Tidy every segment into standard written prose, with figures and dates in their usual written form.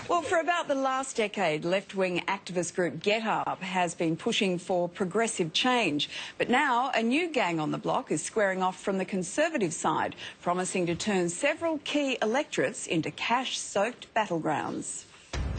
Well, for about the last decade, left-wing activist group Get Up has been pushing for progressive change. But now a new gang on the block is squaring off from the Conservative side, promising to turn several key electorates into cash-soaked battlegrounds.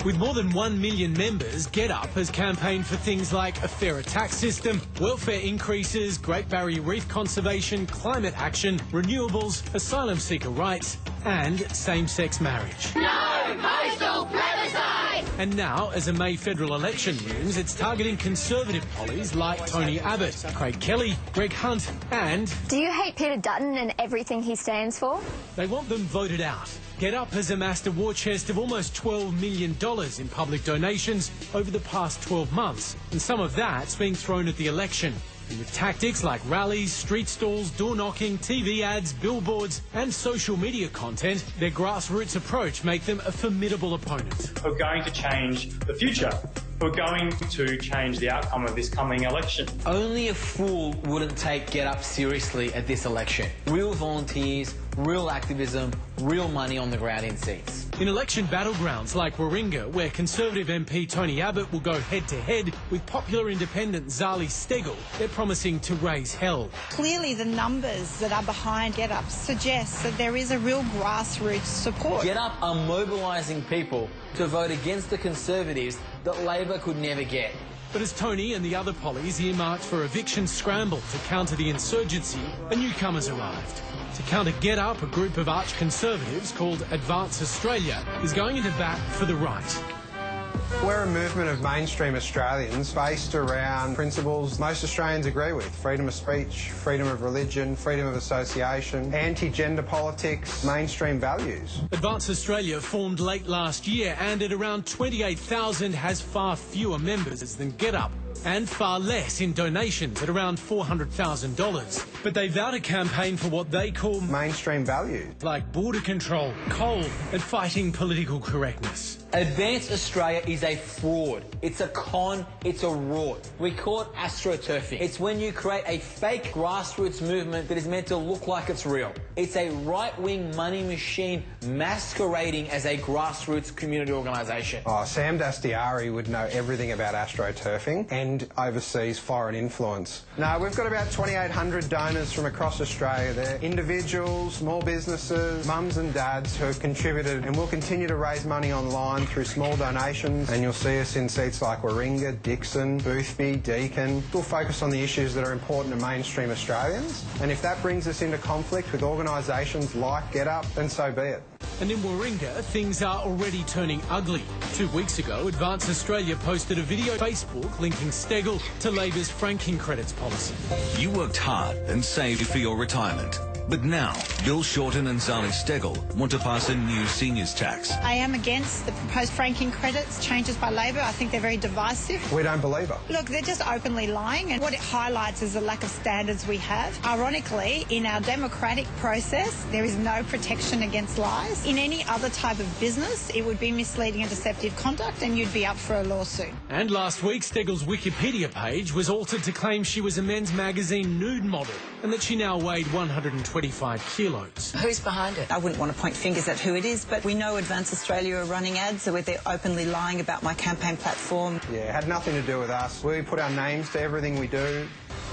With more than 1 million members, Get Up has campaigned for things like a fairer tax system, welfare increases, Great Barrier Reef conservation, climate action, renewables, asylum seeker rights and same-sex marriage. No postal plebiscite! And now, as a May federal election looms, it's targeting Conservative pollies like Tony Abbott, Craig Kelly, Greg Hunt and... Do you hate Peter Dutton and everything he stands for? They want them voted out. Get Up has amassed a war chest of almost $12 million in public donations over the past 12 months, and some of that's being thrown at the election. And with tactics like rallies, street stalls, door-knocking, TV ads, billboards and social media content, their grassroots approach make them a formidable opponent. We're going to change the future. We're going to change the outcome of this coming election. Only a fool wouldn't take Get Up seriously at this election. Real volunteers, real activism, real money on the ground in seats. In election battlegrounds like Warringah, where Conservative MP Tony Abbott will go head-to-head with popular independent Zali Steggall, they're promising to raise hell. Clearly the numbers that are behind Get Up suggest that there is a real grassroots support. Get Up are mobilising people to vote against the Conservatives that Labor could never get. But as Tony and the other pollies earmarked for eviction scramble to counter the insurgency, a newcomer's arrived. To counter Get Up, a group of arch-conservatives called Authorised Australia is going into bat for the right. We're a movement of mainstream Australians based around principles most Australians agree with: freedom of speech, freedom of religion, freedom of association, anti-gender politics, mainstream values. Authorised Australia formed late last year and at around 28,000 has far fewer members than Get Up and far less in donations at around $400,000. But they vow to campaign for what they call mainstream values, like border control, coal and fighting political correctness. Advanced Australia is a fraud. It's a con, it's a rort. We call it astroturfing. It's when you create a fake grassroots movement that is meant to look like it's real. It's a right-wing money machine masquerading as a grassroots community organisation. Oh, Sam Dastiari would know everything about astroturfing and overseas foreign influence. No, we've got about 2,800 donors from across Australia there. Individuals, small businesses, mums and dads who have contributed and will continue to raise money online through small donations, and you'll see us in seats like Warringah, Dixon, Boothby, Deakin. We'll focus on the issues that are important to mainstream Australians, and if that brings us into conflict with organisations like Get Up, then so be it. And in Warringah, things are already turning ugly. 2 weeks ago, Authorised Australia posted a video on Facebook linking Steggall to Labor's franking credits policy. You worked hard and saved for your retirement. But now, Bill Shorten and Zali Steggall want to pass a new seniors tax. I am against the proposed franking credits changes by Labor. I think they're very divisive. We don't believe it. Look, they're just openly lying, and what it highlights is the lack of standards we have. Ironically, in our democratic process, there is no protection against lies. In any other type of business, it would be misleading and deceptive conduct, and you'd be up for a lawsuit. And last week, Steggall's Wikipedia page was altered to claim she was a men's magazine nude model and that she now weighed 125 kilos. Who's behind it? I wouldn't want to point fingers at who it is, but we know Authorised Australia are running ads where they're openly lying about my campaign platform. Yeah, it had nothing to do with us. We put our names to everything we do.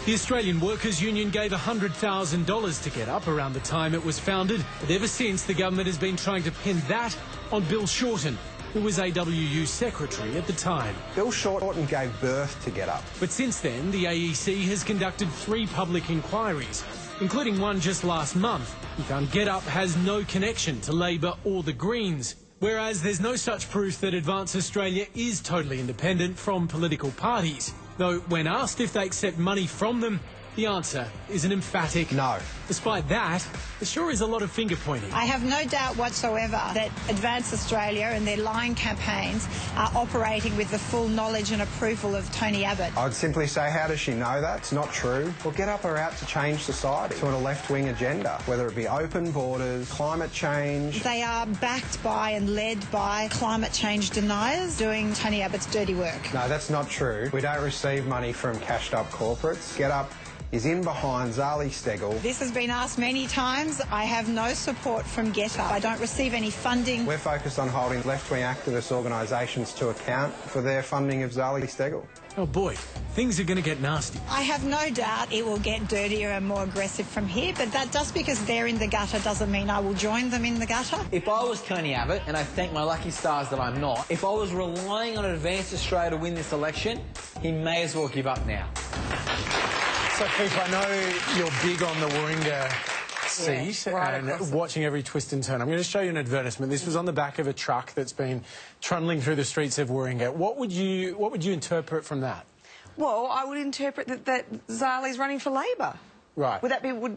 The Australian Workers' Union gave $100,000 to Get Up around the time it was founded, but ever since the government has been trying to pin that on Bill Shorten, who was AWU secretary at the time. Bill Shorten gave birth to Get Up. But since then, the AEC has conducted 3 public inquiries, including one just last month. He found Get Up has no connection to Labor or the Greens, whereas there's no such proof that Authorised Australia is totally independent from political parties. Though when asked if they accept money from them, the answer is an emphatic no. Despite that, there sure is a lot of finger-pointing. I have no doubt whatsoever that Authorised Australia and their lying campaigns are operating with the full knowledge and approval of Tony Abbott. I'd simply say, how does she know that? It's not true. Well, Get Up are out to change society to a left-wing agenda, whether it be open borders, climate change. They are backed by and led by climate change deniers doing Tony Abbott's dirty work. No, that's not true. We don't receive money from cashed-up corporates. Get Up is in behind Zali Steggall. This has been asked many times. I have no support from Get Up. I don't receive any funding. We're focused on holding left-wing activist organisations to account for their funding of Zali Steggall. Oh boy, things are going to get nasty. I have no doubt it will get dirtier and more aggressive from here, but that just because they're in the gutter doesn't mean I will join them in the gutter. If I was Tony Abbott, and I thank my lucky stars that I'm not, if I was relying on Advanced Australia to win this election, he may as well give up now. So, Keith, I know you're big on the Warringah seat and watching every twist and turn. I'm going to show you an advertisement. This was on the back of a truck that's been trundling through the streets of Warringah. What would you interpret from that? Well, I would interpret that Zali's running for Labor. Right.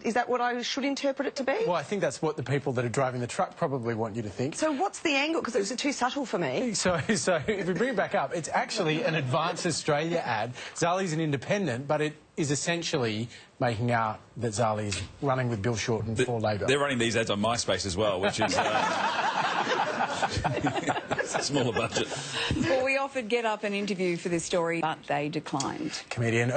Is that what I should interpret it to be? Well, I think that's what the people that are driving the truck probably want you to think. So what's the angle? Because it was too subtle for me. So if we bring it back up, it's actually an Advance Australia ad. Zali's an independent, but it is essentially making out that Zali is running with Bill Shorten for Labor. They're running these ads on MySpace as well, which is... it's a smaller budget. Well, we offered Get Up an interview for this story, but they declined. Comedian